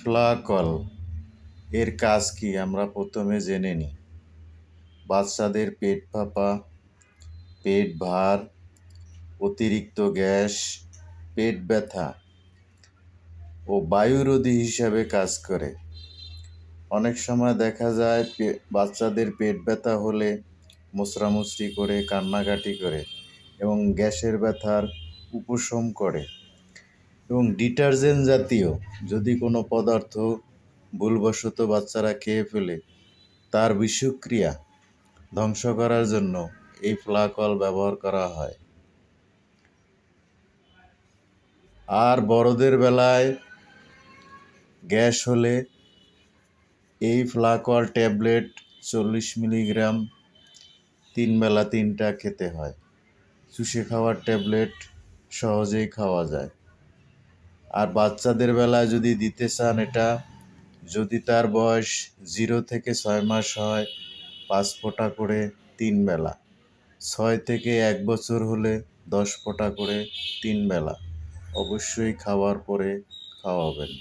ফ্লাকল এর কাজ কি আমরা প্রথমে জেনে নিই। বাচ্চাদের পেট ফাঁপা, পেট ভার, অতিরিক্ত গ্যাস, পেট ব্যথা ও বায়ুরোধী হিসাবে কাজ করে। অনেক সময় দেখা যায় বাচ্চাদের পেট ব্যথা হলে মোচড়ামুচড়ি করে, কান্নাকাটি করে এবং গ্যাসের ব্যথার উপশম করে। এবং ডিটারজেন্ট জাতীয় যদি কোনো পদার্থ ভুলবশত বাচ্চারা খেয়ে ফেলে, তার বিষক্রিয়া ধ্বংস করার জন্য এই ফ্লাকল ব্যবহার করা হয়। আর বড়দের বেলায় গ্যাস হলে এই ফ্লাকল ট্যাবলেট 40 মিলিগ্রাম 3 বেলা 3টা খেতে হয়। চুষে খাওয়ার ট্যাবলেট সহজেই খাওয়া যায়। আর বাচ্চাদের বেলায় যদি দিতে চান এটা, যদি তার বয়স 0 থেকে 6 মাস হয়, 5 ফোঁটা করে 3 বেলা। 6 থেকে 1 বছর হলে 10 ফোঁটা করে 3 বেলা। অবশ্যই খাওয়ার পরে খাওয়াবেন।